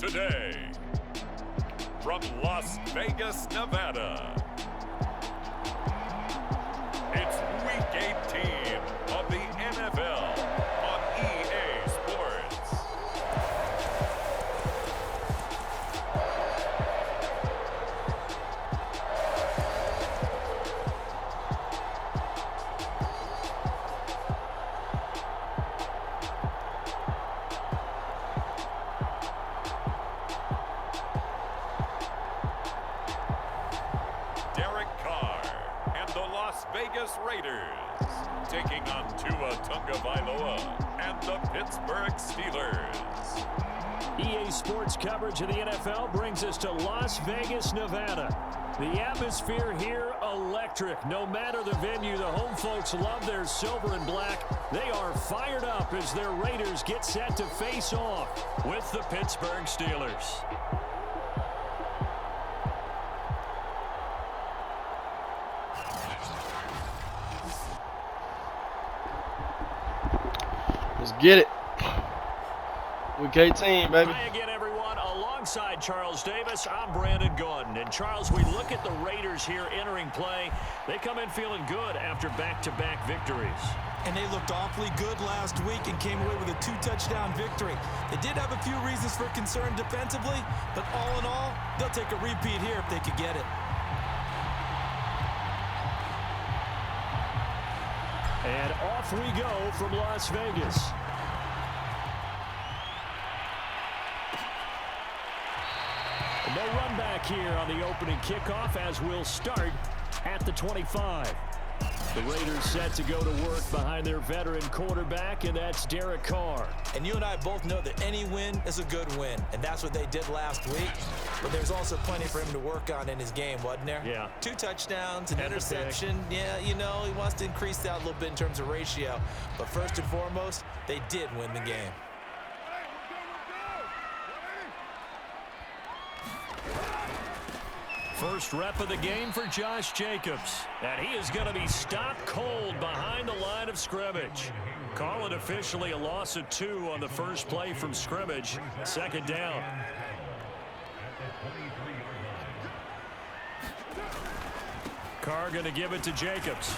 today. From Las Vegas, Nevada, it's Week 18 of the NFL on EA Sports. Las Vegas Raiders taking on Tua Tagovailoa and the Pittsburgh Steelers. EA Sports coverage of the NFL brings us to Las Vegas, Nevada. The atmosphere here, electric. No matter the venue, the home folks love their silver and black. They are fired up as their Raiders get set to face off with the Pittsburgh Steelers. Let's get it. Week 18, baby. Hi again, everyone. Alongside Charles Davis, I'm Brandon Gordon. And Charles, we look at the Raiders here entering play. They come in feeling good after back-to-back victories. And they looked awfully good last week and came away with a 2-touchdown victory. They did have a few reasons for concern defensively, but all in all, they'll take a repeat here if they could get it. And off we go from Las Vegas. No run back here on the opening kickoff as we'll start at the 25. The Raiders set to go to work behind their veteran quarterback, and that's Derek Carr. And you and I both know that any win is a good win, and that's what they did last week. But there's also plenty for him to work on in his game, wasn't there? Yeah. 2 touchdowns, an interception. Yeah, you know, he wants to increase that a little bit in terms of ratio. But first and foremost, they did win the game. First rep of the game for Josh Jacobs. And he is going to be stopped cold behind the line of scrimmage. Call it officially a loss of 2 on the first play from scrimmage. Second down. Carr going to give it to Jacobs.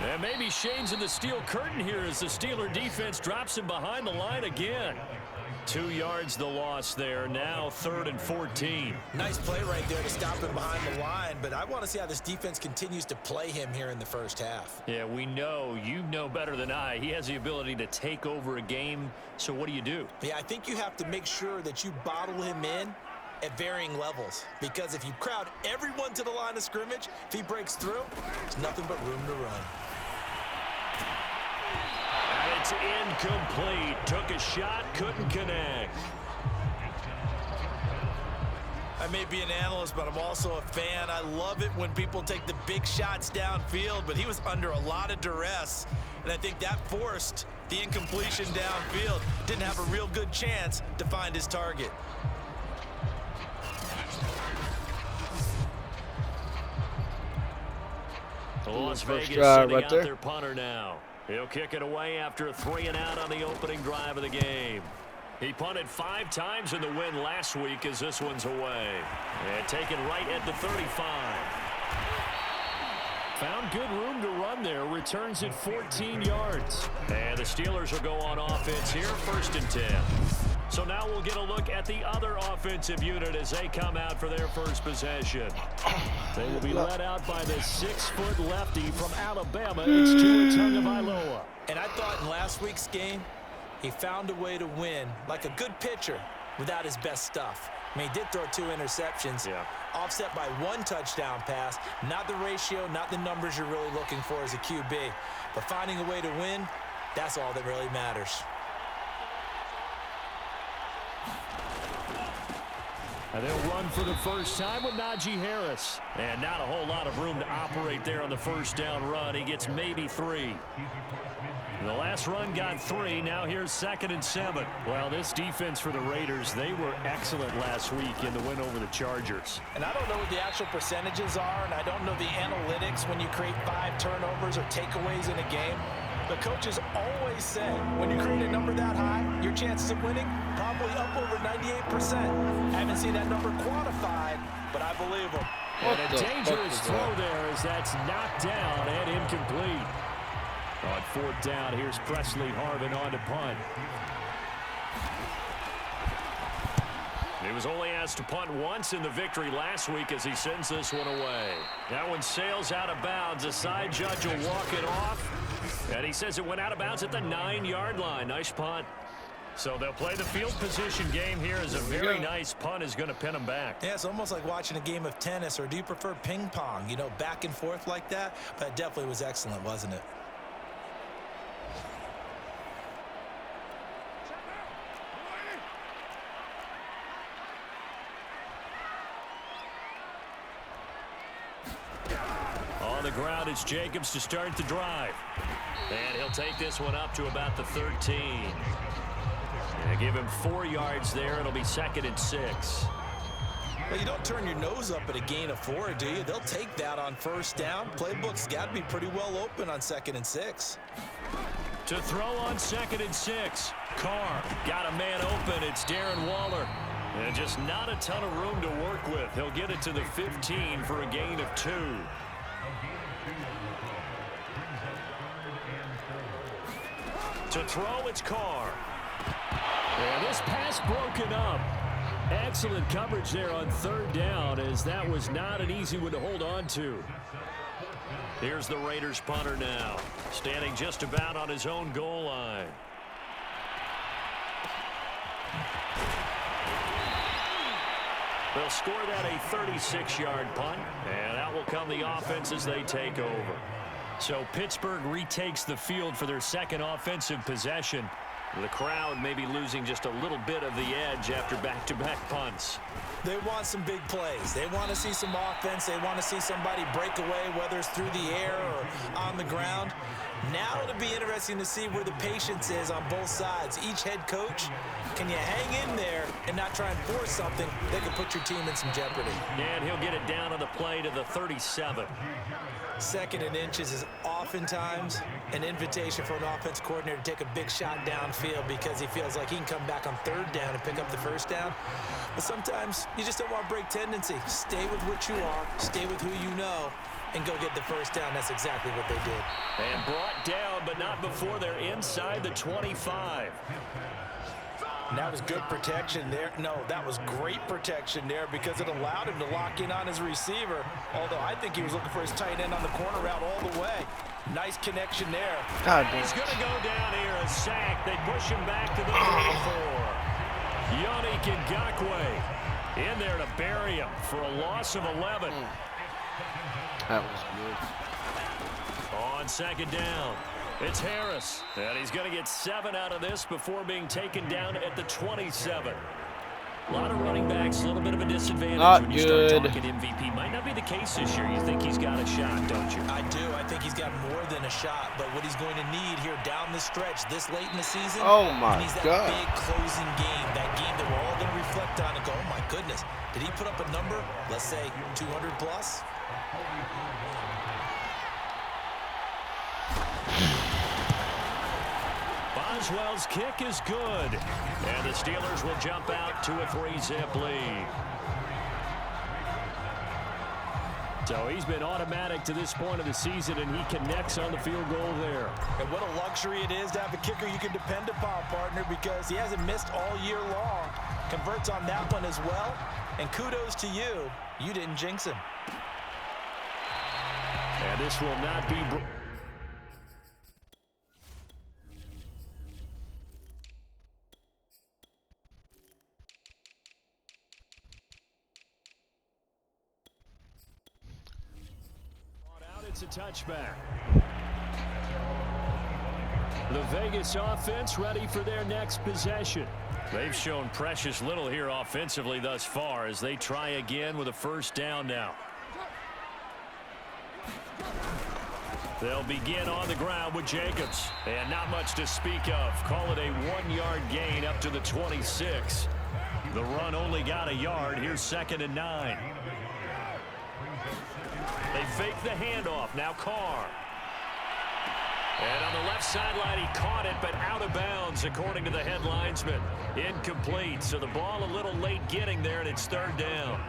And maybe shades in the steel curtain here as the Steeler defense drops him behind the line again. 2 yards the loss there. Now 3rd and 14. Nice play right there to stop him behind the line, but I want to see how this defense continues to play him here in the first half. Yeah, we know. You know better than I. He has the ability to take over a game, so what do? Yeah, I think you have to make sure that you bottle him in at varying levels, because if you crowd everyone to the line of scrimmage, if he breaks through, there's nothing but room to run. It's incomplete. Took a shot, couldn't connect. I may be an analyst, but I'm also a fan. I love it when people take the big shots downfield, but he was under a lot of duress, and I think that forced the incompletion downfield. Didn't have a real good chance to find his target. Las Vegas drive sending right out there. their punter now. He'll kick it away after a 3-and-out on the opening drive of the game. He punted 5 times in the win last week as this one's away. And taken right at the 35. Found good room to run there. Returns it 14 yards. And the Steelers will go on offense here, 1st and 10. So now we'll get a look at the other offensive unit as they come out for their first possession. They will be led out by the 6-foot lefty from Alabama. It's Tua Tagovailoa. And I thought in last week's game, he found a way to win like a good pitcher without his best stuff. I mean, he did throw 2 interceptions, offset by 1 touchdown pass. Not the ratio, not the numbers you're really looking for as a QB. But finding a way to win, that's all that really matters. And they'll run for the first time with Najee Harris. And not a whole lot of room to operate there on the first down run. He gets maybe 3. The last run got 3. Now here's 2nd and 7. Well, this defense for the Raiders, they were excellent last week in the win over the Chargers. And I don't know what the actual percentages are, and I don't know the analytics when you create 5 turnovers or takeaways in a game. The coaches always say when you create a number that high, your chances of winning probably probably up over 98%. Haven't seen that number quantified, but I believe him. And a dangerous throw there as that's knocked down and incomplete. On fourth down, here's Presley Harvin on to punt. He was only asked to punt once in the victory last week as he sends this one away. That one sails out of bounds. The side judge will walk it off. And he says it went out of bounds at the 9-yard line. Nice punt. So they'll play the field position game here as a very nice punt is going to pin them back. Yeah, it's almost like watching a game of tennis, or do you prefer ping pong? You know, back and forth like that? But it definitely was excellent, wasn't it? On the ground, it's Jacobs to start the drive. And he'll take this one up to about the 13. And give him 4 yards there. It'll be 2nd and 6. Well, you don't turn your nose up at a gain of 4, do you? They'll take that on first down. Playbook's got to be pretty well open on 2nd and 6. To throw on 2nd and 6. Carr got a man open. It's Darren Waller. And just not a ton of room to work with. He'll get it to the 15 for a gain of 2. To throw, it's Carr. And this pass broken up. Excellent coverage there on 3rd down, as that was not an easy one to hold on to. Here's the Raiders punter now, standing just about on his own goal line. They'll score that a 36-yard punt, and out will come the offense as they take over. So Pittsburgh retakes the field for their 2nd offensive possession. The crowd may be losing just a little bit of the edge after back-to-back punts. They want some big plays. They want to see some offense. They want to see somebody break away, whether it's through the air or on the ground. Now it'll be interesting to see where the patience is on both sides. Each head coach, can you hang in there and not try and force something that could put your team in some jeopardy? And he'll get it down on the play to the 37. 2nd and inches is oftentimes an invitation for an offense coordinator to take a big shot downfield because he feels like he can come back on 3rd down and pick up the 1st down. But sometimes you just don't want to break tendency. Stay with what you are, stay with who you know, and go get the 1st down. That's exactly what they did. And brought down, but not before they're inside the 25. And that was good protection there. No, that was great protection there because it allowed him to lock in on his receiver. Although I think he was looking for his tight end on the corner route all the way. Nice connection there. He's going to go down here, a sack. They push him back to the 34. Yannick Ngakoue in there to bury him for a loss of 11. That was good. On 2nd down, it's Harris. And he's going to get 7 out of this before being taken down at the 27. A lot of running backs, a little bit of a disadvantage when you start talking MVP. Might not be the case this year. You think he's got a shot, don't you? I do. I think he's got more than a shot. But what he's going to need here down the stretch this late in the season, he needs that big closing game, that game that we're all going to reflect on and go, oh, my goodness, did he put up a number, let's say 200 plus? Boswell's kick is good. And the Steelers will jump out to a 3-zip lead. So he's been automatic to this point of the season, and he connects on the field goal there. And what a luxury it is to have a kicker you can depend upon, partner, because he hasn't missed all year long. Converts on that one as well. And kudos to you. You didn't jinx him. And this will not be... It's a touchback. The Vegas offense ready for their next possession. They've shown precious little here offensively thus far as they try again with a 1st down now. They'll begin on the ground with Jacobs. And not much to speak of. Call it a 1-yard gain up to the 26. The run only got a yard. Here's 2nd and 9. They fake the handoff. Now Carr. And on the left sideline, he caught it, but out of bounds, according to the head linesman. Incomplete, so the ball a little late getting there, and it's third down.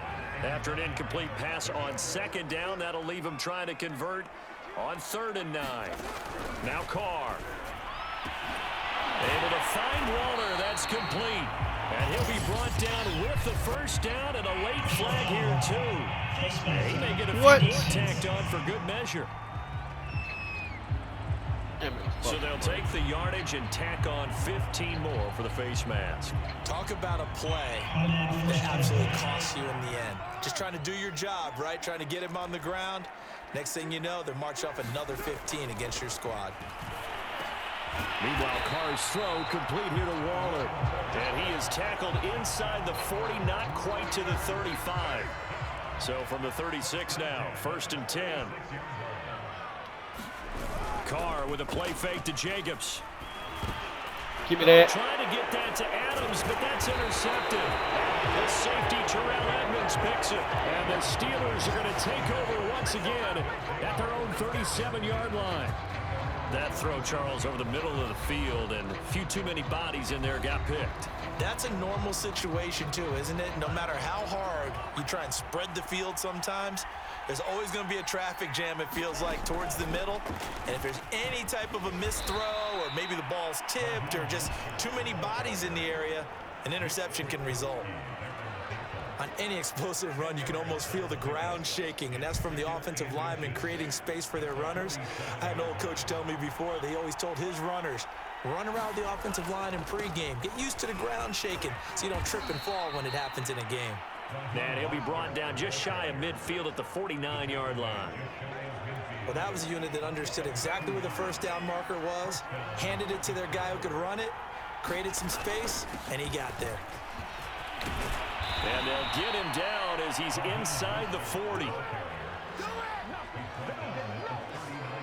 After an incomplete pass on second down, that'll leave him trying to convert on 3rd and 9. Now Carr. Able to find Waller. That's complete. And he'll be brought down with the first down and a late flag here, too. He may get a few more tacked on for good measure. So they'll take the yardage and tack on 15 more for the face mask. Talk about a play that absolutely costs you in the end. Just trying to do your job, right? Trying to get him on the ground. Next thing you know, they're marching off another 15 against your squad. Meanwhile, Carr's throw complete here to Waller. And he is tackled inside the 40, not quite to the 35. So from the 36 now, 1st and 10. Carr with a play fake to Jacobs. Keep it at. Trying to get that to Adams, but that's intercepted. The safety, Terrell Edmonds, picks it. And the Steelers are going to take over once again at their own 37-yard line. That throw, Charles, over the middle of the field, and a few too many bodies in there got picked. That's a normal situation, too, isn't it? No matter how hard you try and spread the field sometimes, there's always going to be a traffic jam, it feels like, towards the middle. And if there's any type of a missed throw, or maybe the ball's tipped, or just too many bodies in the area, an interception can result. On any explosive run, you can almost feel the ground shaking, and that's from the offensive linemen creating space for their runners. I had an old coach tell me before, they always told his runners, run around the offensive line in pregame. Get used to the ground shaking so you don't trip and fall when it happens in a game. And he'll be brought down just shy of midfield at the 49-yard line. Well, that was a unit that understood exactly where the first down marker was, handed it to their guy who could run it, created some space, and he got there. And they'll get him down as he's inside the 40.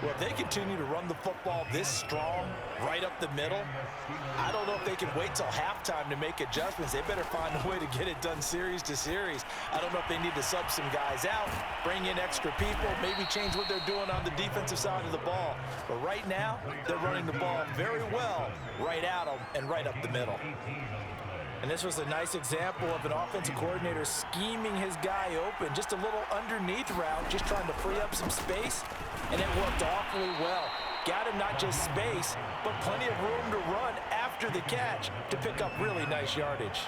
Well, if they continue to run the football this strong, right up the middle, I don't know if they can wait till halftime to make adjustments. They better find a way to get it done series to series. I don't know if they need to sub some guys out, bring in extra people, maybe change what they're doing on the defensive side of the ball. But right now, they're running the ball very well right at them and right up the middle. And this was a nice example of an offensive coordinator scheming his guy open. Just a little underneath route, just trying to free up some space, and it worked awfully well. Got him not just space, but plenty of room to run after the catch to pick up really nice yardage.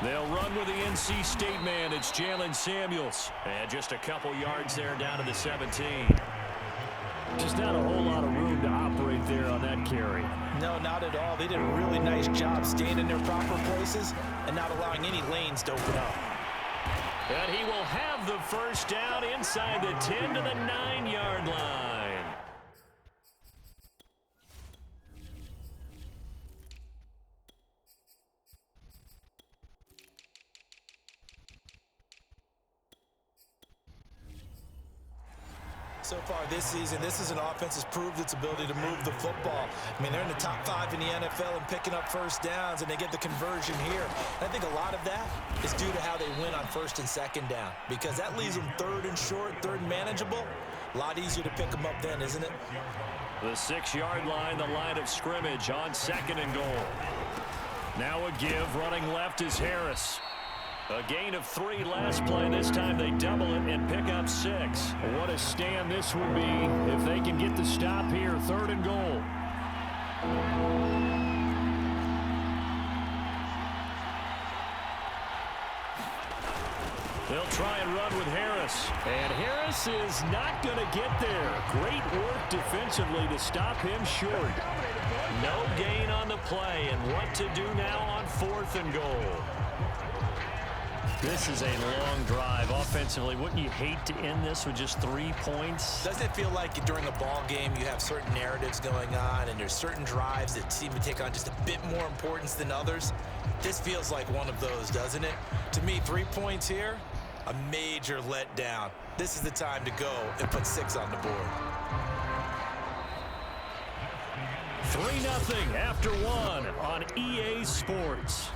They'll run with the NC State man. It's Jalen Samuels. And just a couple yards there down to the 17. Just not a whole lot of room to operate there on that carry. No, not at all. They did a really nice job staying in their proper places and not allowing any lanes to open up. And he will have the first down inside the 10 to the 9-yard line. So far this season, this is an offense that's proved its ability to move the football. I mean, they're in the top 5 in the NFL and picking up first downs, and they get the conversion here. And I think a lot of that is due to how they win on 1st and 2nd down, because that leaves them 3rd and short, 3rd and manageable. A lot easier to pick them up then, isn't it? The 6-yard line, the line of scrimmage on 2nd and goal. Now a give, running left is Harris. A gain of 3 last play. This time they double it and pick up 6. What a stand this would be if they can get the stop here. 3rd and goal. They'll try and run with Harris. And Harris is not going to get there. Great work defensively to stop him short. No gain on the play. And what to do now on 4th and goal. This is a long drive offensively. Wouldn't you hate to end this with just 3 points? Doesn't it feel like during a ball game you have certain narratives going on and there's certain drives that seem to take on just a bit more importance than others? This feels like one of those, doesn't it? To me, 3 points here, a major letdown. This is the time to go and put 6 on the board. 3-0 after 1 on EA Sports.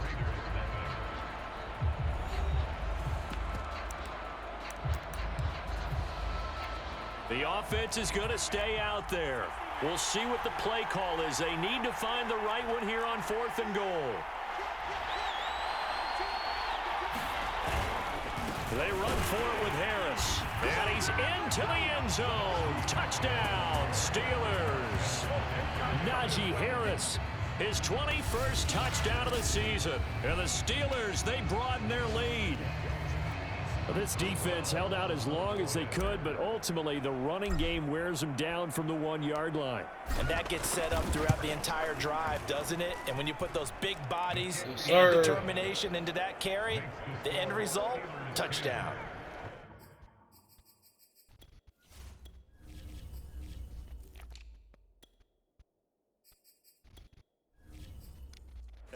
The offense is going to stay out there. We'll see what the play call is. They need to find the right one here on 4th and goal. They run for it with Harris. And he's into the end zone. Touchdown, Steelers. Najee Harris, his 21st touchdown of the season. And the Steelers, they broaden their lead. Well, this defense held out as long as they could, but ultimately the running game wears them down from the 1-yard line. And that gets set up throughout the entire drive, doesn't it? And when you put those big bodies Yes, and determination into that carry, the end result, touchdown.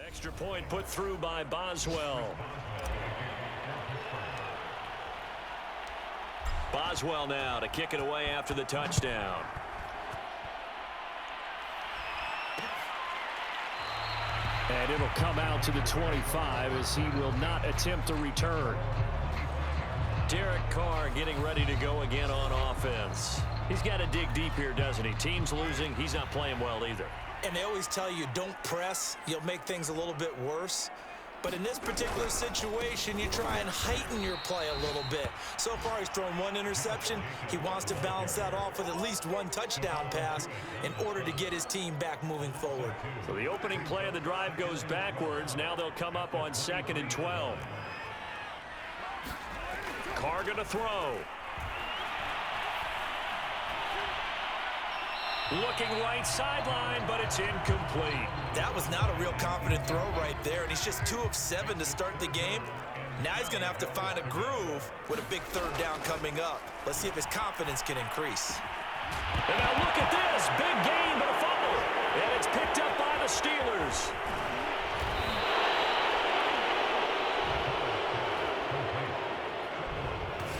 Extra point put through by Boswell. Boswell now to kick it away after the touchdown. And it'll come out to the 25 as he will not attempt a return. Derek Carr getting ready to go again on offense. He's got to dig deep here, doesn't he? Team's losing. He's not playing well either. And they always tell you, don't press. You'll make things a little bit worse. But in this particular situation, you try and heighten your play a little bit. So far, he's thrown 1 interception. He wants to balance that off with at least 1 touchdown pass in order to get his team back moving forward. So the opening play of the drive goes backwards. Now they'll come up on 2nd and 12. Carr going to throw. Looking right sideline, but it's incomplete. That was not a real confident throw right there, and he's just 2 of 7 to start the game. Now he's going to have to find a groove with a big 3rd down coming up. Let's see if his confidence can increase. And now look at this. Big gain, but a fumble. And it's picked up by the Steelers.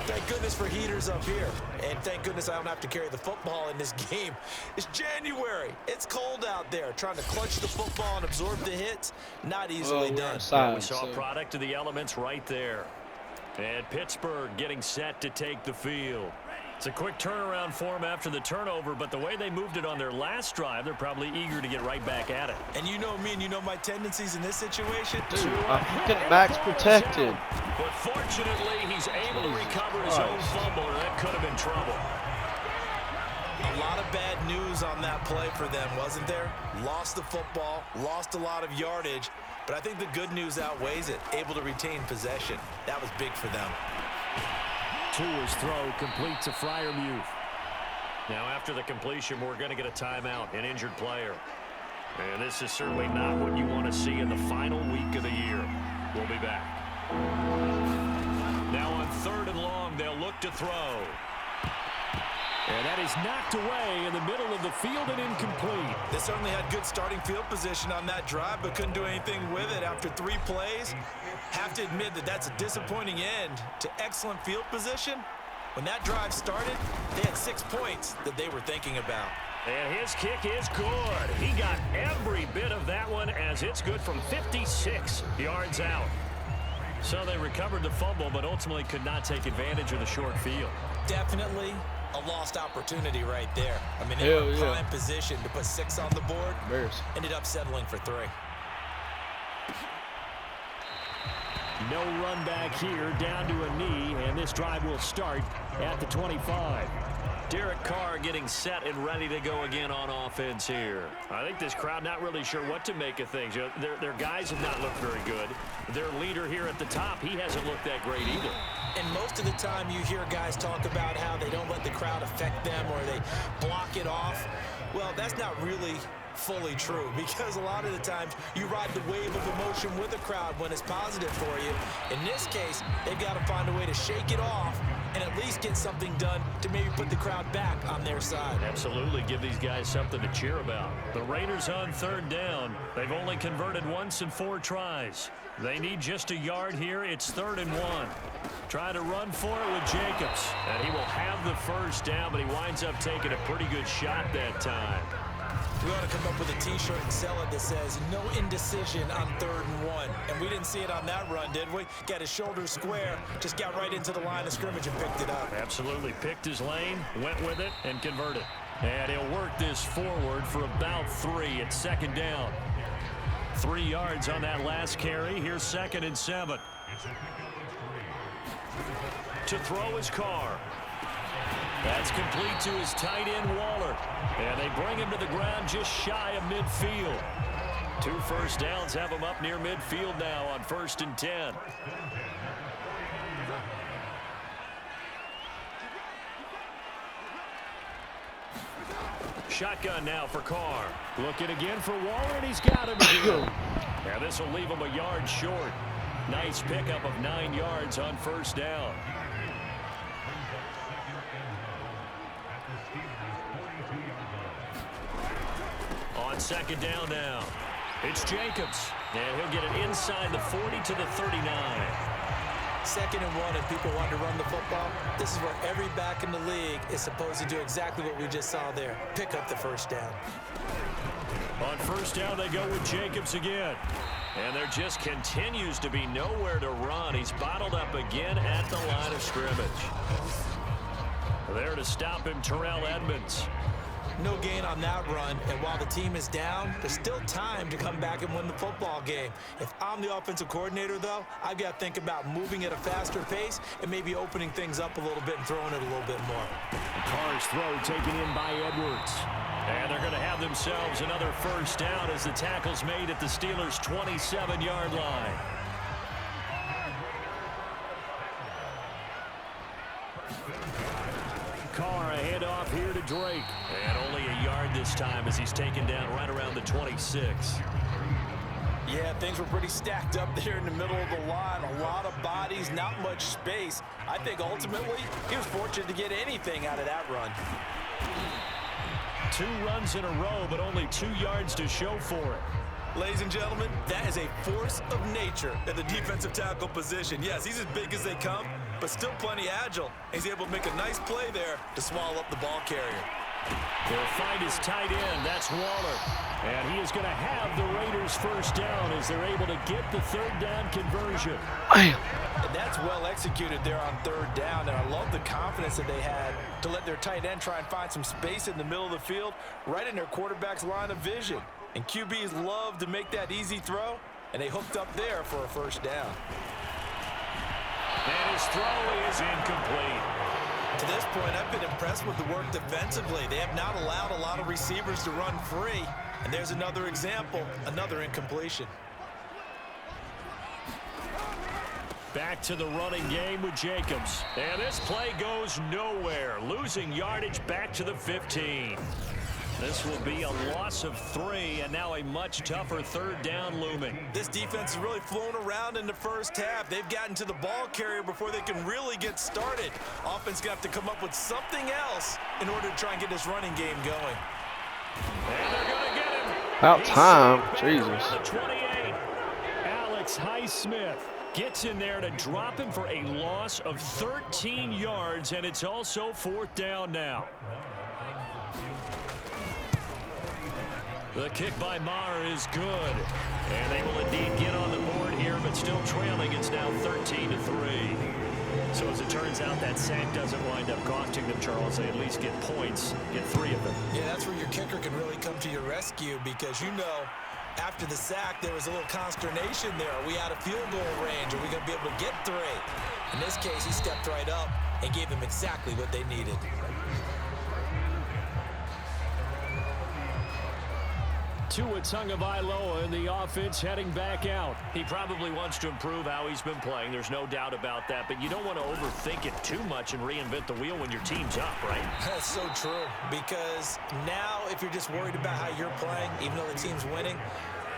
Thank goodness for heaters up here. And thank goodness I don't have to carry the football in this game. It's January. It's cold out there. Trying to clutch the football and absorb the hits, not easily done. We saw a product of the elements right there. And Pittsburgh getting set to take the field. It's a quick turnaround for them after the turnover, but the way they moved it on their last drive, they're probably eager to get right back at it. And you know me and you know my tendencies in this situation. Dude, get Max protected. But fortunately, he's able to recover his own fumble, or that could have been trouble. A lot of bad news on that play for them, wasn't there? Lost the football, lost a lot of yardage, but I think the good news outweighs it. Able to retain possession. That was big for them. Tua's throw complete to Freiermuth. Now after the completion, we're going to get a timeout, an injured player. And this is certainly not what you want to see in the final week of the year. We'll be back. Now on 3rd and long, they'll look to throw. And that is knocked away in the middle of the field and incomplete. They certainly had good starting field position on that drive, but couldn't do anything with it after 3 plays. Have to admit that that's a disappointing end to excellent field position. When that drive started, they had 6 points that they were thinking about. And his kick is good. He got every bit of that one as it's good from 56 yards out. So they recovered the fumble, but ultimately could not take advantage of the short field. Definitely a lost opportunity right there. I mean, they were in prime position to put 6 on the board. Ended up settling for 3. No run back here, down to a knee, and this drive will start at the 25. Derek Carr getting set and ready to go again on offense here. I think this crowd not really sure what to make of things. You know, their guys have not looked very good. Their leader here at the top, he hasn't looked that great either. And most of the time you hear guys talk about how they don't let the crowd affect them or they block it off. Well, that's not really fully true, because a lot of the times you ride the wave of emotion with the crowd when it's positive for you. In this case, they've got to find a way to shake it off and at least get something done to maybe put the crowd back on their side. Absolutely, give these guys something to cheer about. The Raiders on 3rd down. They've only converted once in 4 tries. They need just a yard here. It's 3rd and 1. Try to run for it with Jacobs. And he will have the 1st down, but he winds up taking a pretty good shot that time. We ought to come up with a T-shirt and sell it that says, no indecision on 3rd and 1. And we didn't see it on that run, did we? Got his shoulders square, just got right into the line of scrimmage and picked it up. Absolutely. Picked his lane, went with it, and converted. And he'll work this forward for about 3 at 2nd down. 3 yards on that last carry. Here's 2nd and 7. To throw his Carr. That's complete to his tight end, Waller. And they bring him to the ground just shy of midfield. 2 first downs have him up near midfield now on 1st and 10. Shotgun now for Carr. Looking again for Waller, and he's got him again. Now this will leave him a yard short. Nice pickup of 9 yards on 1st down. On 2nd down now. It's Jacobs. And he'll get it inside the 40 to the 39. 2nd and 1 and people want to run the football. This is where every back in the league is supposed to do exactly what we just saw there. Pick up the 1st down. On 1st down, they go with Jacobs again. And there just continues to be nowhere to run. He's bottled up again at the line of scrimmage. There to stop him, Terrell Edmonds. No gain on that run, and while the team is down, there's still time to come back and win the football game. If I'm the offensive coordinator, though, I've got to think about moving at a faster pace and maybe opening things up a little bit and throwing it a little bit more. Carr's throw taken in by Edwards. And they're going to have themselves another 1st down as the tackle's made at the Steelers' 27-yard line. Carr, a handoff here to Drake. And only a yard this time as he's taken down right around the 26. Yeah, things were pretty stacked up there in the middle of the line. A lot of bodies, not much space. I think ultimately he was fortunate to get anything out of that run. 2 runs in a row, but only 2 yards to show for it. Ladies and gentlemen, that is a force of nature at the defensive tackle position. Yes, he's as big as they come, but still plenty agile. He's able to make a nice play there to swallow up the ball carrier. They'll find his tight end. That's Waller. And he is going to have the Raiders 1st down as they're able to get the 3rd down conversion. And that's well executed there on 3rd down. And I love the confidence that they had to let their tight end try and find some space in the middle of the field, right in their quarterback's line of vision. And QBs love to make that easy throw, and they hooked up there for a 1st down. And his throw is incomplete. To this point, I've been impressed with the work defensively. They have not allowed a lot of receivers to run free. And there's another example, another incompletion. Back to the running game with Jacobs. And this play goes nowhere. Losing yardage back to the 15. This will be a loss of 3, and now a much tougher 3rd down looming. This defense has really flown around in the 1st half. They've gotten to the ball carrier before they can really get started. Offense got to come up with something else in order to try and get this running game going. And they're going to get him. About time. Jesus. 28. Alex Highsmith gets in there to drop him for a loss of 13 yards, and it's also 4th down now. The kick by Maher is good. And they will indeed get on the board here, but still trailing. It's now 13-3. So as it turns out, that sack doesn't wind up costing them, Charles. They at least get points, get 3 of them. Yeah, that's where your kicker can really come to your rescue because, you know, after the sack, there was a little consternation there. Are we out of field goal range? Are we going to be able to get 3? In this case, he stepped right up and gave them exactly what they needed. Tua Tagovailoa in the offense heading back out. He probably wants to improve how he's been playing. There's no doubt about that. But you don't want to overthink it too much and reinvent the wheel when your team's up, right? That's so true. Because now if you're just worried about how you're playing, even though the team's winning,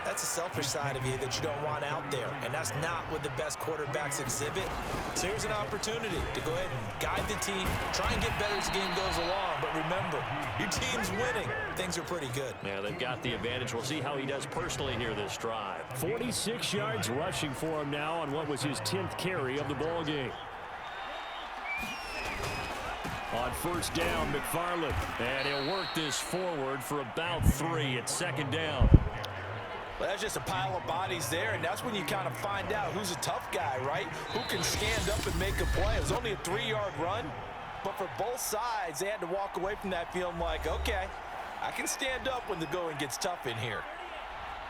that's a selfish side of you that you don't want out there. And that's not what the best quarterbacks exhibit. So here's an opportunity to go ahead and guide the team, try and get better as the game goes along. But remember, your team's winning. Things are pretty good. Yeah, they've got the advantage. We'll see how he does personally here this drive. 46 yards rushing for him now on what was his 10th carry of the ball game. On first down, McFarland. And he'll work this forward for about 3 at second down. Well, that's just a pile of bodies there, and that's when you kind of find out who's a tough guy, right? Who can stand up and make a play. It was only a 3-yard run, but for both sides, they had to walk away from that feeling like, okay, I can stand up when the going gets tough in here.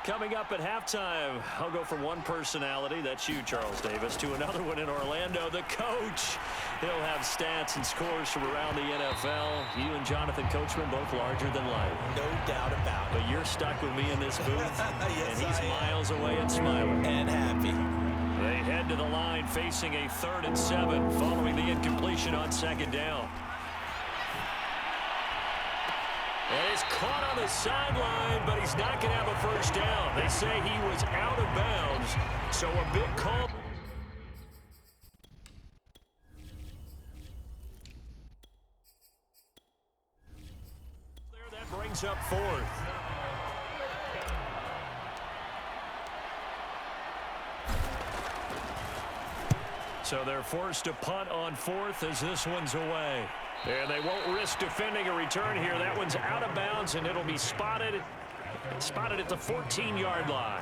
Coming up at halftime, I'll go from one personality, that's you, Charles Davis, to another one in Orlando, the coach. He'll have stats and scores from around the NFL. You and Jonathan Coachman both larger than life. No doubt about it. But you're stuck with me in this booth, yes, and he's miles away and smiling. And happy. They head to the line facing a 3rd and 7 following the incompletion on second down. And he's caught on the sideline, but he's not going to have a first down. They say he was out of bounds, so a big call. There, that brings up 4th. So they're forced to punt on 4th as this one's away. And they won't risk defending a return here. That one's out of bounds, and it'll be spotted at the 14-yard line.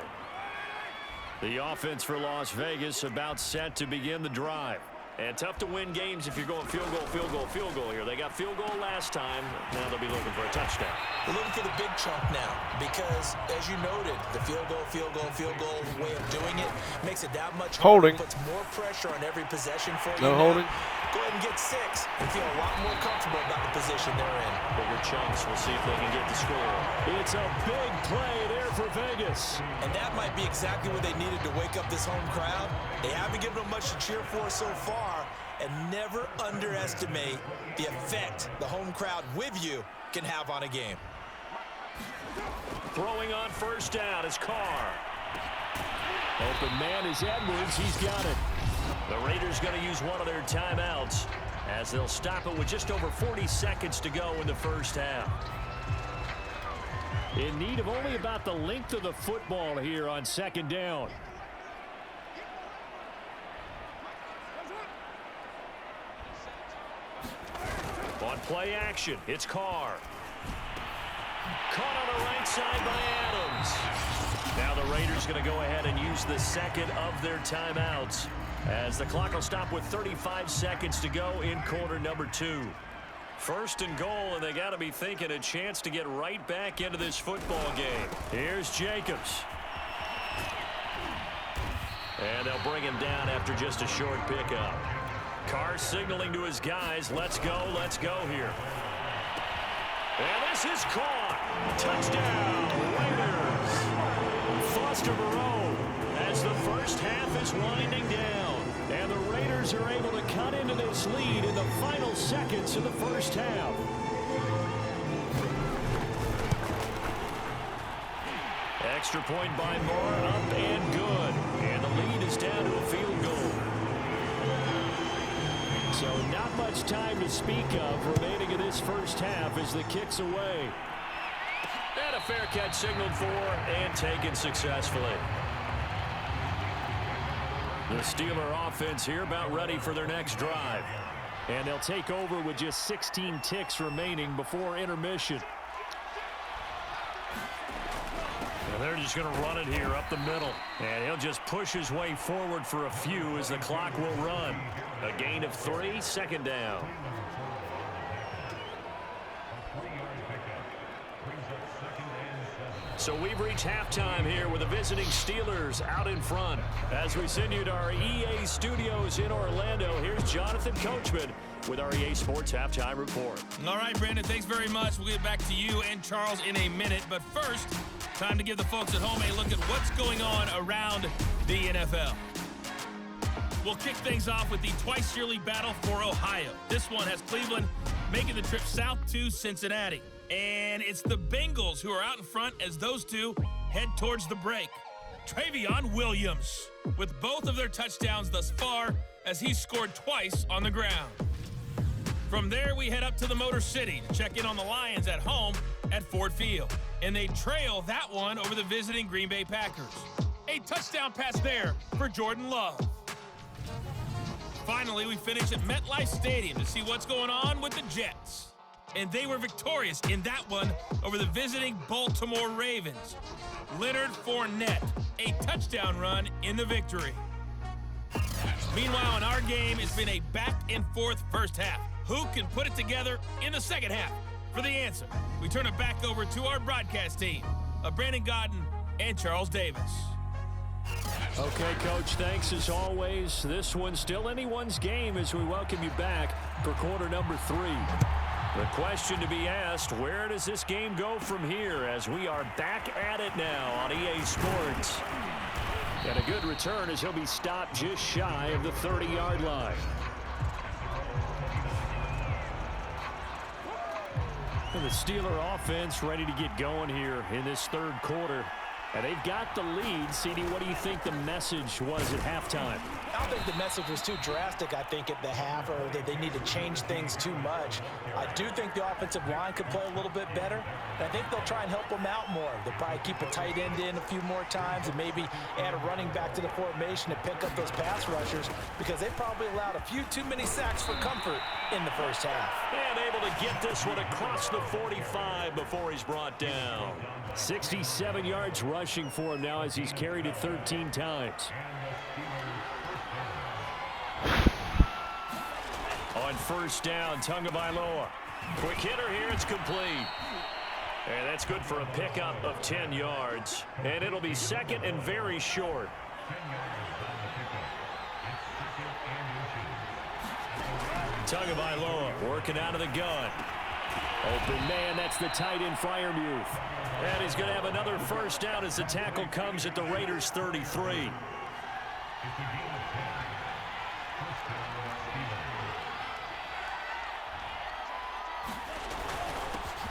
The offense for Las Vegas about set to begin the drive. And tough to win games if you're going field goal, field goal, field goal here. They got field goal last time. Now they'll be looking for a touchdown. They're looking for the big chunk now because, as you noted, the field goal way of doing it makes it that much harder. Holding. Puts more pressure on every possession for you. No holding. Go ahead and get 6 and feel a lot more comfortable about the position they're in. Bigger chunks. We'll see if they can get the score. It's a big play there for Vegas. And that might be exactly what they needed to wake up this home crowd. They haven't given them much to cheer for so far, and never underestimate the effect the home crowd with you can have on a game. Throwing on first down is Carr. Open man is Edwards. He's got it. The Raiders going to use one of their timeouts as they'll stop it with just over 40 seconds to go in the first half. In need of only about the length of the football here on second down. On play action, it's Carr. Caught on the right side by Adams. Now the Raiders going to go ahead and use the second of their timeouts as the clock will stop with 35 seconds to go in quarter number 2. First and goal, and they got to be thinking a chance to get right back into this football game. Here's Jacobs. And they'll bring him down after just a short pickup. Carr signaling to his guys, let's go here. And this is caught. Touchdown, Raiders. Foster Moreau as the first half is winding down. And the Raiders are able to cut into this lead in the final seconds of the first half. Extra point by Moore, up and good. And the lead is down to a field goal. So not much time to speak of remaining in this first half as the kick's away. And a fair catch signaled for and taken successfully. The Steeler offense here about ready for their next drive. And they'll take over with just 16 ticks remaining before intermission. And they're just going to run it here up the middle. And he'll just push his way forward for a few as the clock will run. A gain of 3, second down. So we've reached halftime here with the visiting Steelers out in front. As we send you to our EA studios in Orlando, here's Jonathan Coachman with our EA Sports Halftime Report. All right, Brandon, thanks very much. We'll get back to you and Charles in a minute. But first, time to give the folks at home a look at what's going on around the NFL. We'll kick things off with the twice-yearly battle for Ohio. This one has Cleveland making the trip south to Cincinnati. And it's the Bengals who are out in front as those two head towards the break. Travion Williams with both of their touchdowns thus far as he scored twice on the ground. From there, we head up to the Motor City to check in on the Lions at home at Ford Field. And they trail that one over the visiting Green Bay Packers. A touchdown pass there for Jordan Love. Finally, we finish at MetLife Stadium to see what's going on with the Jets. And they were victorious in that one over the visiting Baltimore Ravens. Leonard Fournette, a touchdown run in the victory. Meanwhile, in our game, it's been a back-and-forth first half. Who can put it together in the second half? For the answer, we turn it back over to our broadcast team of Brandon Godden and Charles Davis. Okay, Coach, thanks as always. This one's still anyone's game as we welcome you back for quarter number 3. The question to be asked, where does this game go from here as we are back at it now on EA Sports? And a good return as he'll be stopped just shy of the 30-yard line. And the Steeler offense ready to get going here in this third quarter. And they've got the lead. CD, what do you think the message was at halftime? I don't think the message was too drastic, I think, at the half, or that they need to change things too much. I do think the offensive line could play a little bit better. And I think they'll try and help them out more. They'll probably keep a tight end in a few more times and maybe add a running back to the formation to pick up those pass rushers, because they probably allowed a few too many sacks for comfort in the first half. And able to get this one across the 45 before he's brought down. 67 yards rushing for him now as he's carried it 13 times. On first down, Tagovailoa. Quick hitter here, it's complete. And that's good for a pickup of 10 yards. And it'll be second and very short. Tagovailoa working out of the gun. Open man, that's the tight end, Freiermuth. And he's going to have another first down as the tackle comes at the Raiders' 33.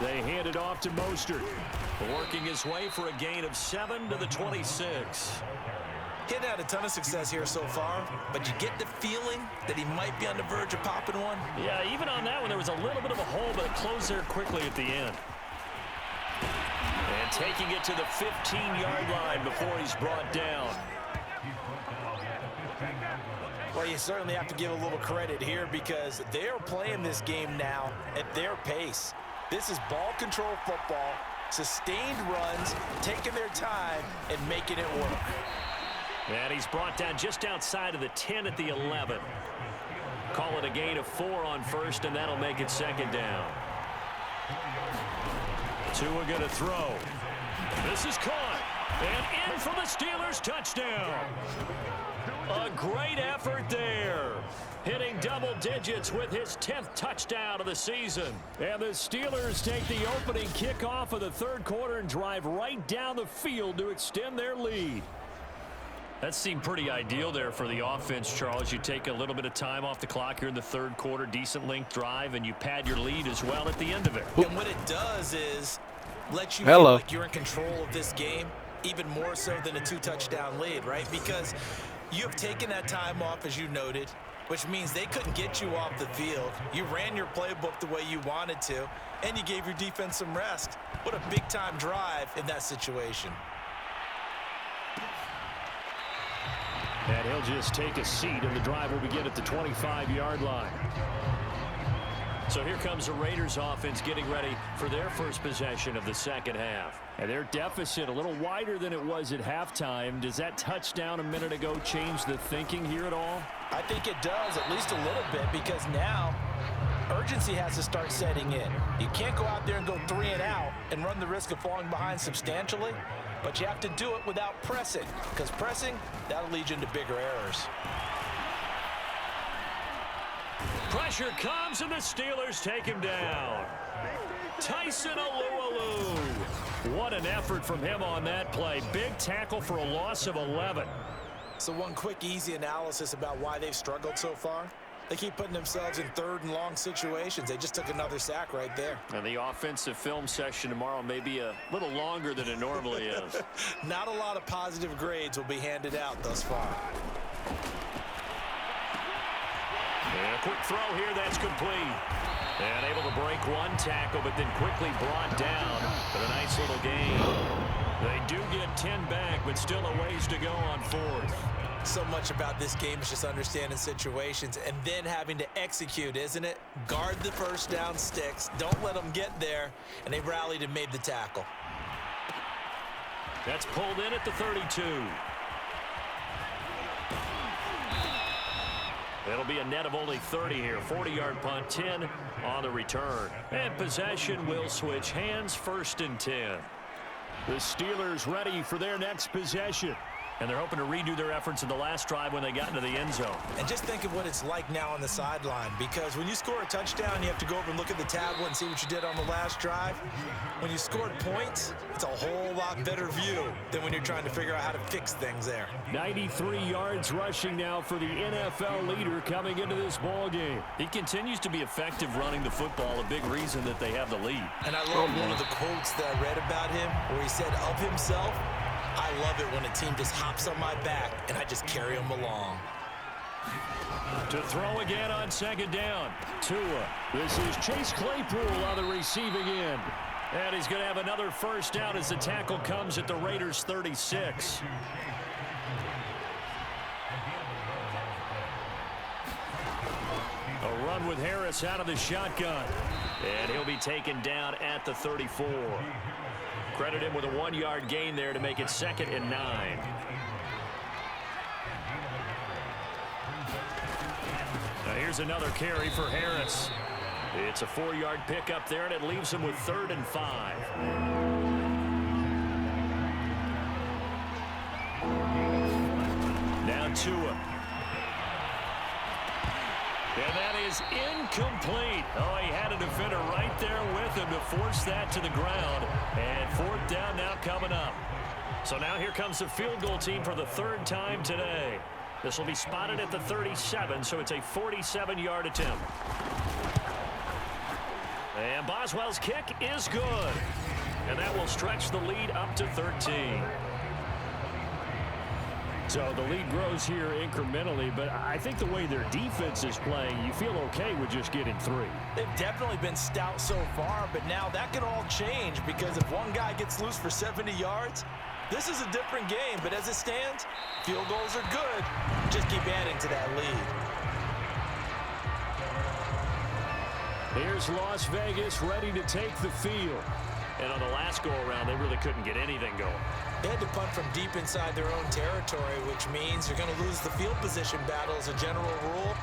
They hand it off to Mostert, working his way for a gain of 7 to the 26. He hadn't had a ton of success here so far, but you get the feeling that he might be on the verge of popping one. Yeah, even on that one, there was a little bit of a hole, but it closed there quickly at the end. And taking it to the 15-yard line before he's brought down. Well, you certainly have to give a little credit here because they're playing this game now at their pace. This is ball control football, sustained runs, taking their time, and making it work. And he's brought down just outside of the 10 at the 11. Call it a gain of 4 on first, and that'll make it second down. Tua going to throw. This is caught. And in for the Steelers, touchdown. A great effort there. Hitting double digits with his 10th touchdown of the season. And the Steelers take the opening kickoff of the third quarter and drive right down the field to extend their lead. That seemed pretty ideal there for the offense, Charles. You take a little bit of time off the clock here in the third quarter, decent length drive, and you pad your lead as well at the end of it. And what it does is let you feel like you're in control of this game, even more so than a 2-touchdown lead, right? Because you have taken that time off, as you noted, which means they couldn't get you off the field. You ran your playbook the way you wanted to, and you gave your defense some rest. What a big-time drive in that situation. And he'll just take a seat, and the drive will begin at the 25-yard line. So here comes the Raiders offense getting ready for their first possession of the second half. And their deficit a little wider than it was at halftime. Does that touchdown a minute ago change the thinking here at all? I think it does, at least a little bit, because now urgency has to start setting in. You can't go out there and go 3 and out and run the risk of falling behind substantially. But you have to do it without pressing, because pressing, that'll lead you into bigger errors. Pressure comes, and the Steelers take him down. Tyson Alualu. What an effort from him on that play. Big tackle for a loss of 11. So one quick, easy analysis about why they've struggled so far. They keep putting themselves in third and long situations. They just took another sack right there. And the offensive film session tomorrow may be a little longer than it normally is. Not a lot of positive grades will be handed out thus far. And a quick throw here, that's complete. And able to break one tackle, but then quickly brought down for a nice little gain. They do get 10 back, but still a ways to go on fourth. So much about this game is just understanding situations and then having to execute, isn't it? Guard the first down sticks. Don't let them get there. And they rallied and made the tackle. That's pulled in at the 32. It'll be a net of only 30 here. 40-yard punt, 10 on the return. And possession will switch hands, 1st and 10. The Steelers ready for their next possession. And they're hoping to redo their efforts in the last drive when they got into the end zone. And just think of what it's like now on the sideline, because when you score a touchdown, you have to go over and look at the tablet and see what you did on the last drive. When you scored points, it's a whole lot better view than when you're trying to figure out how to fix things there. 93 yards rushing now for the NFL leader coming into this ball game. He continues to be effective running the football, a big reason that they have the lead. And I love one of the quotes that I read about him where he said of himself, "I love it when a team just hops on my back and I just carry them along." To throw again on 2nd down. Tua. This is Chase Claypool on the receiving end. And he's going to have another 1st down as the tackle comes at the Raiders' 36. A run with Harris out of the shotgun. And he'll be taken down at the 34. Credit him with a 1-yard gain there to make it 2nd and 9. Now here's another carry for Harris. It's a 4-yard pickup there, and it leaves him with 3rd and 5. Now Tua. And that is incomplete. Oh, he had a defender right there with him to force that to the ground. And 4th down now coming up. So now here comes the field goal team for the 3rd time today. This will be spotted at the 37, so it's a 47-yard attempt. And Boswell's kick is good. And that will stretch the lead up to 13. So the lead grows here incrementally, but I think the way their defense is playing, you feel okay with just getting 3. They've definitely been stout so far, but now that can all change because if one guy gets loose for 70 yards, this is a different game. But as it stands, field goals are good. Just keep adding to that lead. Here's Las Vegas ready to take the field. And on the last go-around, they really couldn't get anything going. They had to punt from deep inside their own territory, which means you're going to lose the field position battle as a general rule.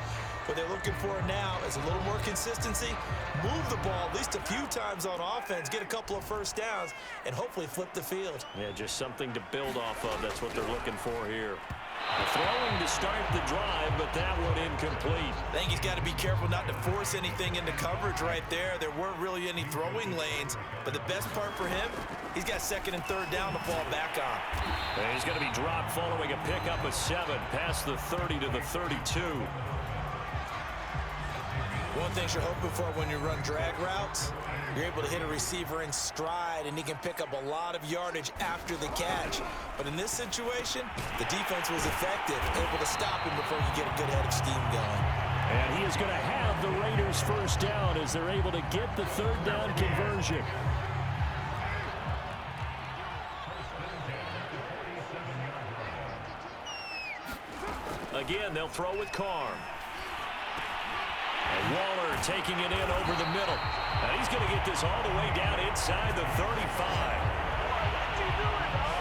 What they're looking for now is a little more consistency, move the ball at least a few times on offense, get a couple of 1st downs, and hopefully flip the field. Yeah, just something to build off of. That's what they're looking for here. Throwing to start the drive, but that one incomplete. I think he's got to be careful not to force anything into coverage right there. There weren't really any throwing lanes, but the best part for him, he's got 2nd and 3rd down to fall back on. And he's going to be dropped following a pickup of 7 past the 30 to the 32. One thing you're hoping for when you run drag routes, you're able to hit a receiver in stride, and he can pick up a lot of yardage after the catch. But in this situation, the defense was effective, able to stop him before you get a good head of steam going. And he is going to have the Raiders' 1st down as they're able to get the 3rd down conversion. Again, they'll throw with Carr. And Waller taking it in over the middle. And he's going to get this all the way down inside the 35.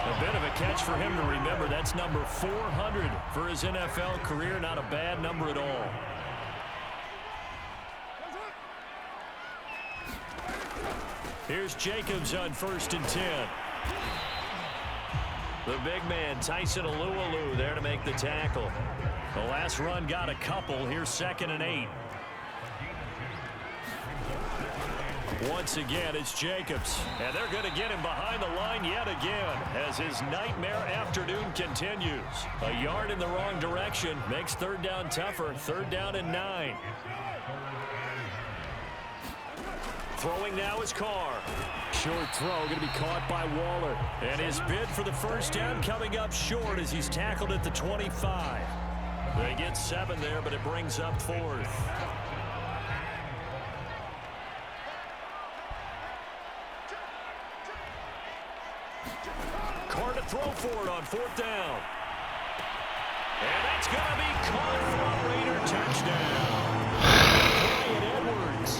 A bit of a catch for him to remember. That's number 400 for his NFL career. Not a bad number at all. Here's Jacobs on 1st and 10. The big man, Tyson Alualu, there to make the tackle. The last run got a couple. Here's 2nd and 8. Once again, it's Jacobs. And they're going to get him behind the line yet again as his nightmare afternoon continues. A yard in the wrong direction makes 3rd down tougher. 3rd down and 9. Throwing now is Carr. Short throw going to be caught by Waller. And his bid for the 1st down coming up short as he's tackled at the 25. They get 7 there, but it brings up 4th. Carr to throw for it on 4th down. And that's going to be caught for a Raider touchdown. Bryan Edwards,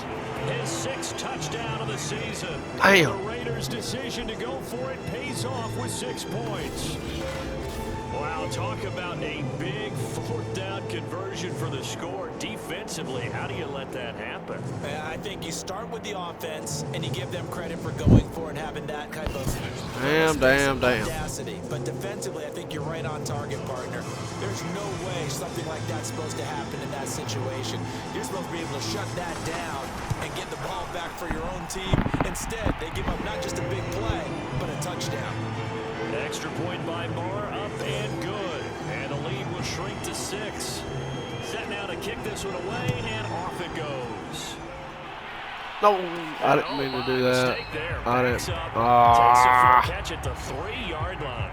his 6th touchdown of the season. Damn. The Raiders' decision to go for it pays off with 6 points. Wow, talk about a big 4th down conversion for the score. Defensively, how do you let that happen? I think you start with the offense and you give them credit for going for it and having that kind of audacity. But defensively, I think you're right on target, partner. There's no way something like that's supposed to happen in that situation. You're supposed to be able to shut that down and get the ball back for your own team. Instead, they give up not just a big play, but a touchdown. An extra point by Barr, up and good. And the lead will shrink to 6. Set now to kick this one away, and off it goes. No, I didn't mean to do that. I didn't. Takes a full catch at the 3-yard line.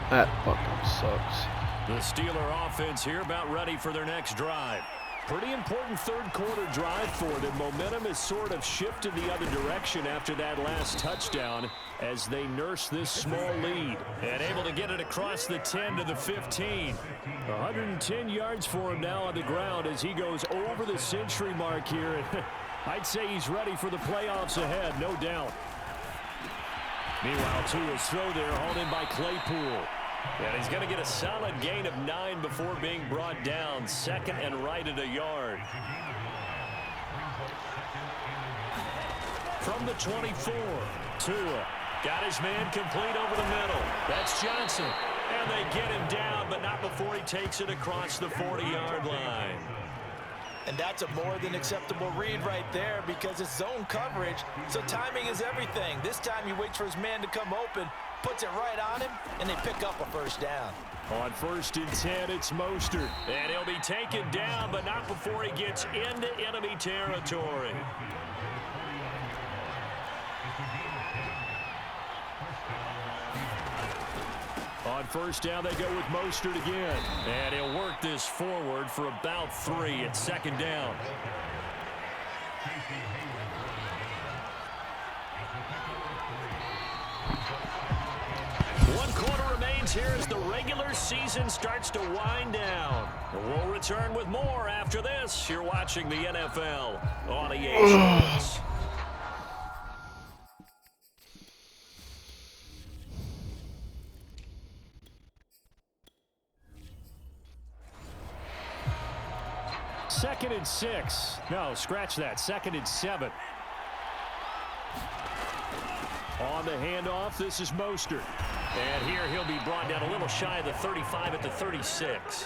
That fucking sucks. The Steeler offense here about ready for their next drive. Pretty important 3rd quarter drive for them. Momentum has sort of shifted the other direction after that last touchdown as they nurse this small lead and able to get it across the 10 to the 15. 110 yards for him now on the ground as he goes over the century mark here. I'd say he's ready for the playoffs ahead, no doubt. Meanwhile, Tua's throw there hauled in by Claypool. And he's going to get a solid gain of 9 before being brought down. 2nd and right at a yard. From the 24, Tua got his man complete over the middle. That's Johnson. And they get him down, but not before he takes it across the 40-yard line. And that's a more than acceptable read right there because it's zone coverage, so timing is everything. This time he waits for his man to come open, puts it right on him, and they pick up a 1st down. On 1st and 10, it's Mostert. And he'll be taken down, but not before he gets into enemy territory. On 1st down, they go with Mostert again. And he'll work this forward for about 3 at 2nd down. One quarter remains here as the regular season starts to wind down. We'll return with more after this. You're watching the NFL on EA Sports. Second and 6. No, scratch that. 2nd and 7. On the handoff, this is Mostert. And here he'll be brought down a little shy of the 35 at the 36.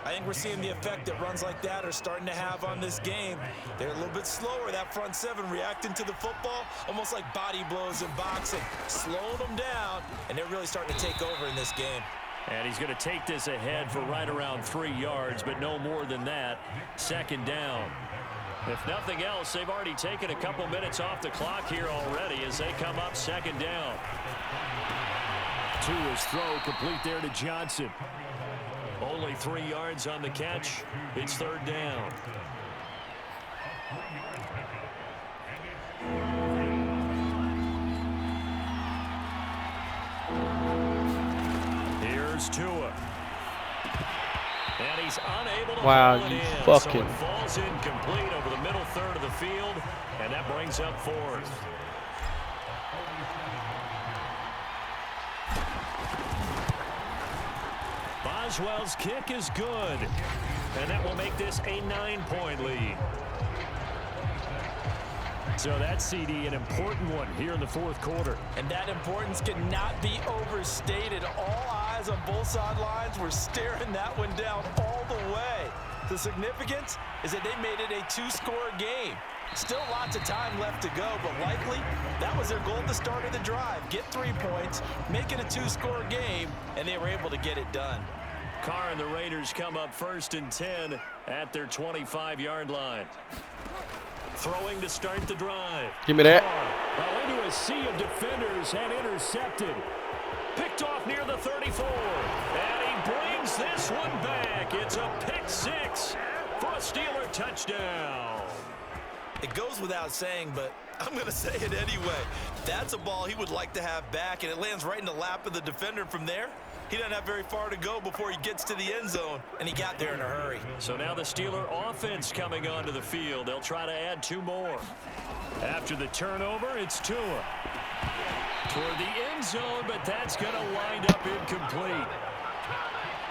I think we're seeing the effect that runs like that are starting to have on this game. They're a little bit slower, that front 7 reacting to the football, almost like body blows in boxing. Slowing them down, and they're really starting to take over in this game. And he's going to take this ahead for right around 3 yards, but no more than that. 2nd down. If nothing else, they've already taken a couple minutes off the clock here already as they come up 2nd down. Tua's throw complete there to Johnson. Only 3 yards on the catch. It's 3rd down. Here's Tua. And he's unable to wow, pull you it in. fucking. So it falls incomplete over the middle 3rd of the field, and that brings up 4th. Boswell's kick is good, and that will make this a 9-point lead. So that CD, an important one here in the 4th quarter. And that importance cannot be overstated. All eyes on both sidelines were staring that one down all the way. The significance is that they made it a 2-score game. Still lots of time left to go, but likely that was their goal at the start of the drive. Get 3 points, make it a 2-score game, and they were able to get it done. Carr and the Raiders come up 1st and 10 at their 25-yard line. Throwing to start the drive. Give me that. Well, into a sea of defenders and intercepted. Picked off near the 34. And he brings this one back. It's a pick 6 for a Steeler touchdown. It goes without saying, but I'm going to say it anyway. That's a ball he would like to have back, and it lands right in the lap of the defender. From there, he doesn't have very far to go before he gets to the end zone, and he got there in a hurry. So now the Steeler offense coming onto the field. They'll try to add 2 more. After the turnover, it's Tua. Toward the end zone, but that's going to wind up incomplete.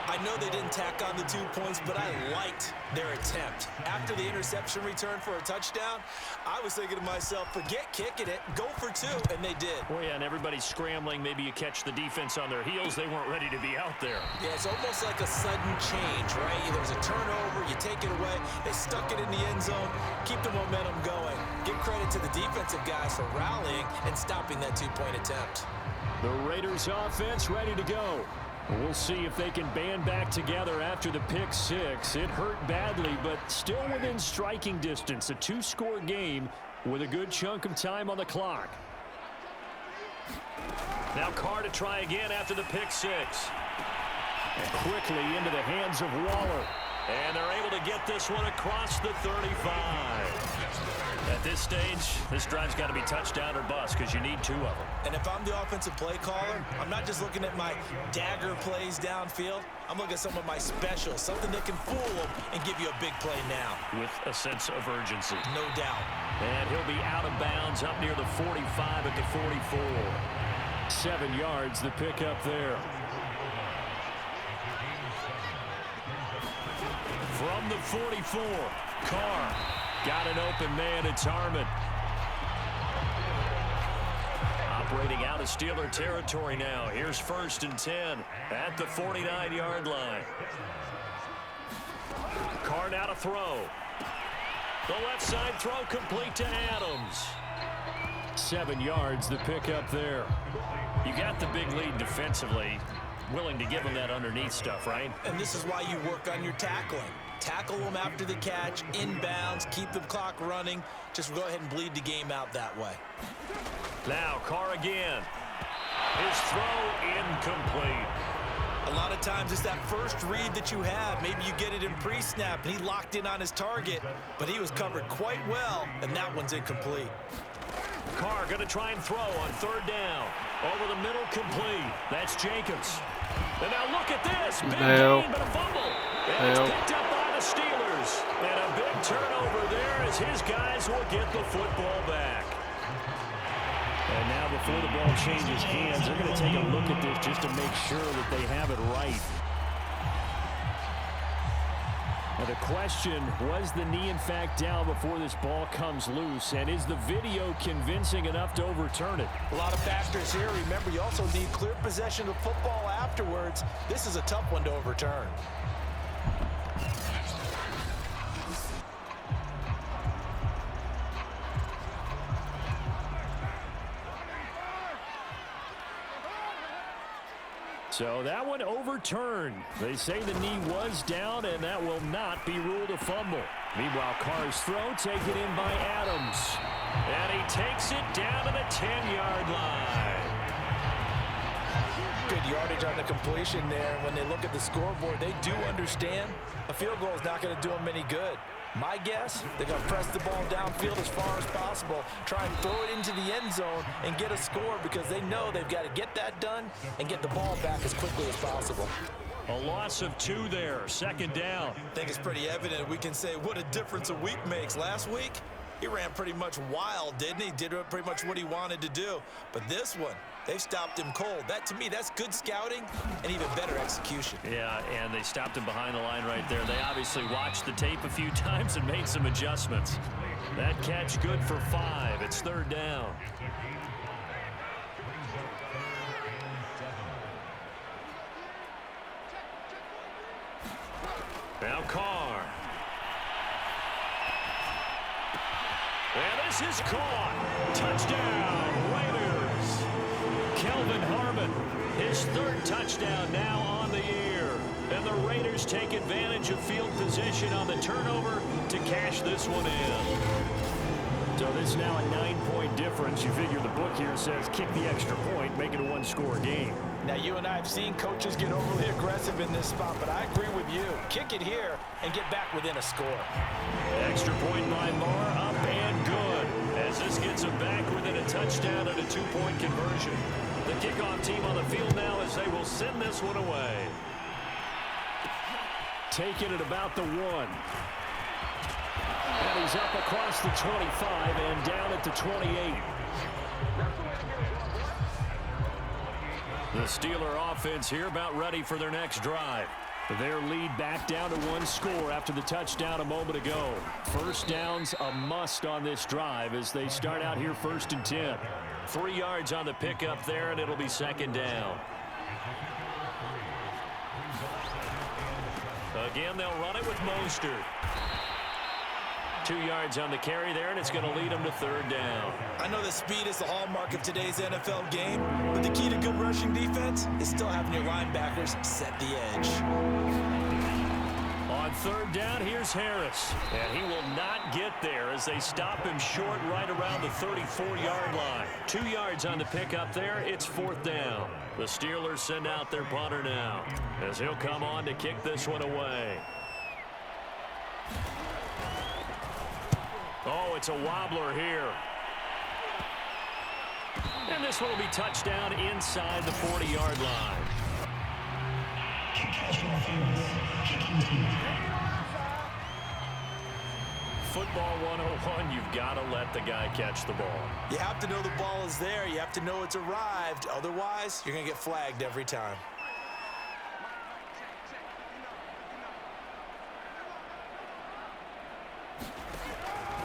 I know they didn't tack on the 2 points, but I liked their attempt. After the interception return for a touchdown, I was thinking to myself, forget kicking it, go for 2, and they did. Well, yeah, and everybody's scrambling. Maybe you catch the defense on their heels. They weren't ready to be out there. Yeah, it's almost like a sudden change, right? There's a turnover, you take it away. They stuck it in the end zone, keep the momentum going. Give credit to the defensive guys for rallying and stopping that 2-point attempt. The Raiders offense ready to go. We'll see if they can band back together after the pick 6. It hurt badly, but still within striking distance. A 2-score game with a good chunk of time on the clock. Now Carr to try again after the pick 6. And quickly into the hands of Waller. And they're able to get this one across the 35. At this stage, this drive's got to be touchdown or bust because you need 2 of them. And if I'm the offensive play caller, I'm not just looking at my dagger plays downfield. I'm looking at some of my specials, something that can fool them and give you a big play now. With a sense of urgency. No doubt. And he'll be out of bounds up near the 45 at the 44. 7 yards, the pickup there. From the 44, Carr. Got an open man, it's Harmon. Operating out of Steeler territory now. Here's 1st and 10 at the 49-yard line. Carr now to throw. The left side throw complete to Adams. 7 yards, the pickup there. You got the big lead defensively. Willing to give them that underneath stuff, right? And this is why you work on your tackling. Tackle them after the catch, inbounds, keep the clock running. Just go ahead and bleed the game out that way. Now Carr again. His throw incomplete. A lot of times it's that first read that you have. Maybe you get it in pre-snap and he locked in on his target, but he was covered quite well, and that one's incomplete. Carr going to try and throw on 3rd down. Over the middle, complete. That's Jacobs. And now look at this. Big gain, but a fumble. And it's picked up by the Steelers. And a big turnover there as his guys will get the football back. And now before the ball changes hands, they're going to take a look at this just to make sure that they have it right. Now the question, was the knee in fact down before this ball comes loose? And is the video convincing enough to overturn it? A lot of factors here. Remember, you also need clear possession of football afterwards. This is a tough one to overturn. So that one overturned. They say the knee was down, and that will not be ruled a fumble. Meanwhile, Carr's throw taken in by Adams. And he takes it down to the 10-yard line. Good yardage on the completion there. When they look at the scoreboard, they do understand a field goal is not going to do them any good. My guess, they're going to press the ball downfield as far as possible, try and throw it into the end zone and get a score because they know they've got to get that done and get the ball back as quickly as possible. A loss of 2 there, 2nd down. I think it's pretty evident. We can say what a difference a week makes. Last week, he ran pretty much wild, didn't he? Did pretty much what he wanted to do. But this one, they've stopped him cold. That, to me, that's good scouting and even better execution. Yeah, and they stopped him behind the line right there. They obviously watched the tape a few times and made some adjustments. That catch good for 5. It's 3rd down. Now Carr. And this is caught. Touchdown, Raiders. Kelvin Harmon, his 3rd touchdown now on the year. And the Raiders take advantage of field position on the turnover to cash this one in. So this is now a 9-point difference. You figure the book here says kick the extra point, make it a 1-score game. Now, you and I have seen coaches get overly aggressive in this spot, but I agree with you. Kick it here and get back within a score. Extra point by Marr, up and good. As this gets him back touchdown and a 2-point conversion. The kickoff team on the field now as they will send this one away. Taking it about the 1. And he's up across the 25 and down at the 28. The Steeler offense here about ready for their next drive. Their lead back down to 1 score after the touchdown a moment ago. First down's a must on this drive as they start out here 1st and 10. 3 yards on the pickup there, and it'll be 2nd down. Again, they'll run it with Mostert. 2 yards on the carry there, and it's going to lead them to 3rd down. I know that speed is the hallmark of today's NFL game, but the key to good rushing defense is still having your linebackers set the edge. On 3rd down, here's Harris. And he will not get there as they stop him short right around the 34-yard line. 2 yards on the pickup there. It's 4th down. The Steelers send out their punter now as he'll come on to kick this one away. Oh, it's a wobbler here. And this one will be touchdown inside the 40-yard line. Football 101, you've got to let the guy catch the ball. You have to know the ball is there. You have to know it's arrived. Otherwise, you're going to get flagged every time.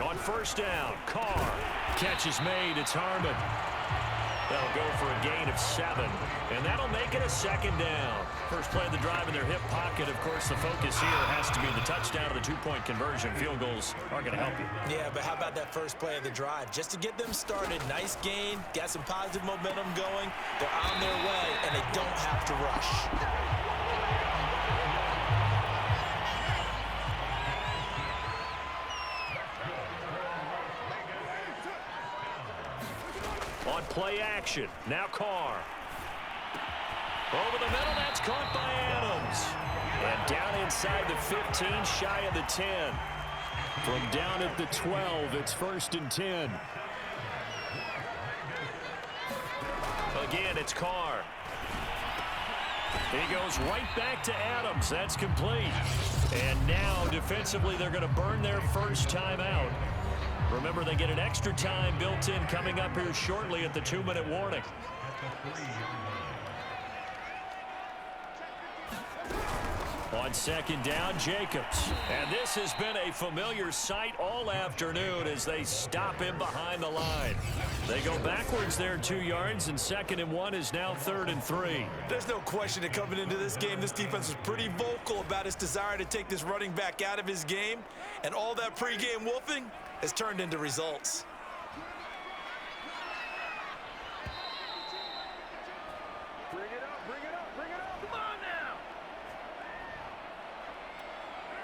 On 1st down, Carr. Catch is made. It's Harmon. That'll go for a gain of 7, and that'll make it a 2nd down. First play of the drive in their hip pocket. Of course, the focus here has to be the touchdown of the 2-point conversion. Field goals are going to help you. Yeah, but how about that first play of the drive? Just to get them started, nice gain, got some positive momentum going. They're on their way, and they don't have to rush. On play action, now Carr. Over the middle, that's caught by Adams. And down inside the 15, shy of the 10. From down at the 12, it's 1st and 10. Again, it's Carr. He goes right back to Adams. That's complete. And now, defensively, they're going to burn their first timeout. Remember, they get an extra time built in coming up here shortly at the 2-minute warning. On 2nd down, Jacobs. And this has been a familiar sight all afternoon as they stop him behind the line. They go backwards there 2 yards, and 2nd and 1 is now 3rd and 3. There's no question that coming into this game, this defense was pretty vocal about its desire to take this running back out of his game, and all that pregame wolfing has turned into results. Bring it up, bring it up, bring it up. Come on now.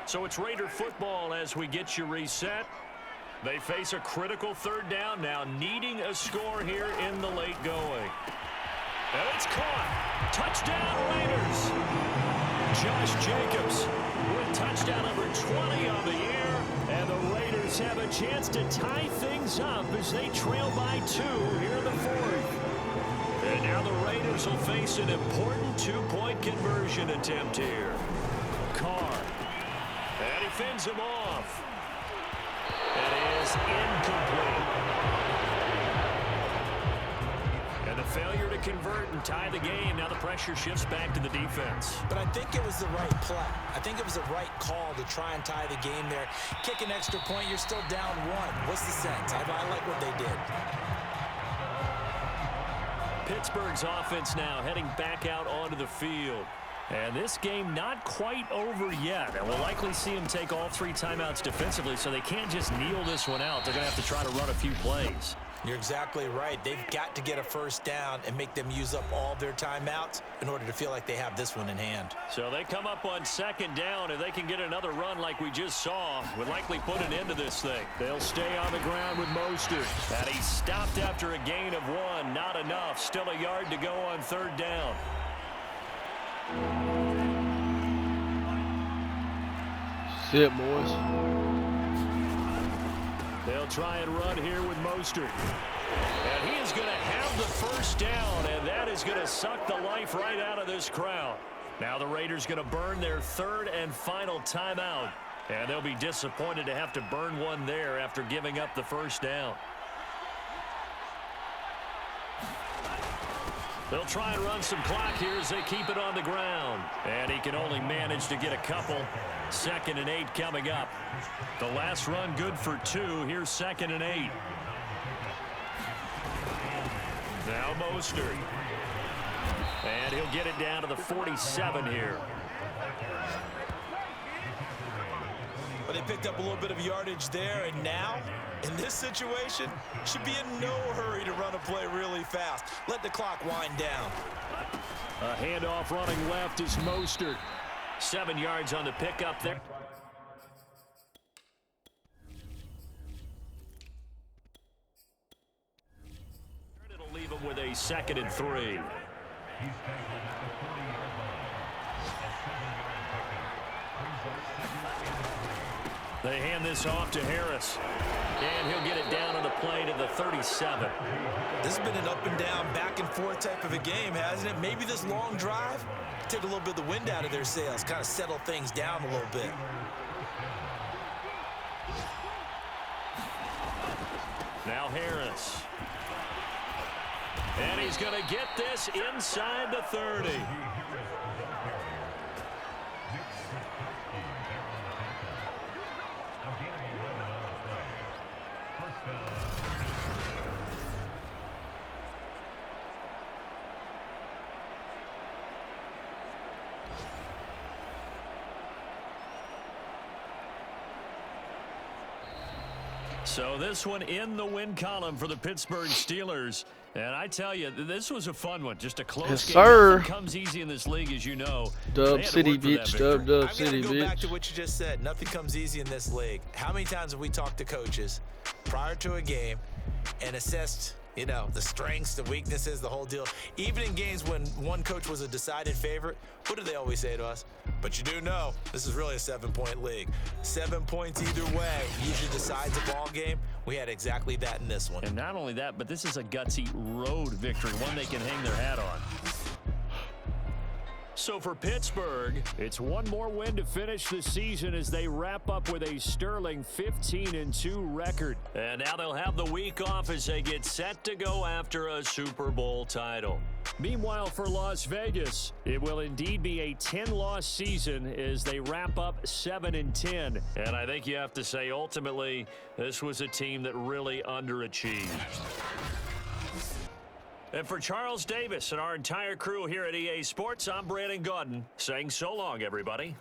So it's Raider football as we get you reset. They face a critical 3rd down now, needing a score here in the late going. And it's caught. Touchdown, Raiders. Josh Jacobs with touchdown number 20 on the year. And the Raiders have a chance to tie things up as they trail by 2 here in the 4th. And now the Raiders will face an important 2-point conversion attempt here. Carr. And he fends him off. It is incomplete. And the failure to convert and tie the game. Now the pressure shifts back to the defense. But I think it was the right play. I think it was the right call to try and tie the game there. Kick an extra point, you're still down 1. What's the sense? I like what they did. Pittsburgh's offense now heading back out onto the field. And this game not quite over yet. And we'll likely see them take all 3 timeouts defensively, so they can't just kneel this one out. They're going to have to try to run a few plays. You're exactly right. They've got to get a first down and make them use up all their timeouts in order to feel like they have this one in hand. So they come up on 2nd down. If they can get another run like we just saw, would likely put an end to this thing. They'll stay on the ground with Mostert. And he stopped after a gain of 1. Not enough. Still a yard to go on 3rd down. Sit, boys. They'll try and run here with Mostert. And he is going to have the first down, and that is going to suck the life right out of this crowd. Now the Raiders going to burn their third and final timeout. And they'll be disappointed to have to burn one there after giving up the first down. They'll try and run some clock here as they keep it on the ground. And he can only manage to get a couple. 2nd and 8 coming up. The last run good for 2. Here's 2nd and 8. Now Mostert. And he'll get it down to the 47 here. Well, they picked up a little bit of yardage there, and now, in this situation, should be in no hurry to run a play really fast. Let the clock wind down. A handoff running left is Mostert. 7 yards on the pickup there. It'll leave him with a 2nd and 3. They hand this off to Harris. And he'll get it down on the play to the 37. This has been an up and down, back and forth type of a game, hasn't it? Maybe this long drive take a little bit of the wind out of their sails, kind of settle things down a little bit. Now Harris. And he's going to get this inside the 30. So this one in the win column for the Pittsburgh Steelers. And I tell you, this was a fun one. Just a close game. Sir. Nothing comes easy in this league, as you know. Dub City, bitch. Dub City, I'm going to go back bitch. to what you just said. Nothing comes easy in this league. How many times have we talked to coaches prior to a game and assessed, you know, the strengths, the weaknesses, the whole deal? Even in games when one coach was a decided favorite, what do they always say to us? But you do know this is really a 7-point league. 7 points either way usually decides a ball game. We had exactly that in this one. And not only that, but this is a gutsy road victory, one they can hang their hat on. So for Pittsburgh, it's one more win to finish the season as they wrap up with a sterling 15-2 record. And now they'll have the week off as they get set to go after a Super Bowl title. Meanwhile, for Las Vegas, it will indeed be a 10-loss season as they wrap up 7-10. And I think you have to say, ultimately, this was a team that really underachieved. And for Charles Davis and our entire crew here at EA Sports, I'm Brandon Gaudin saying so long, everybody.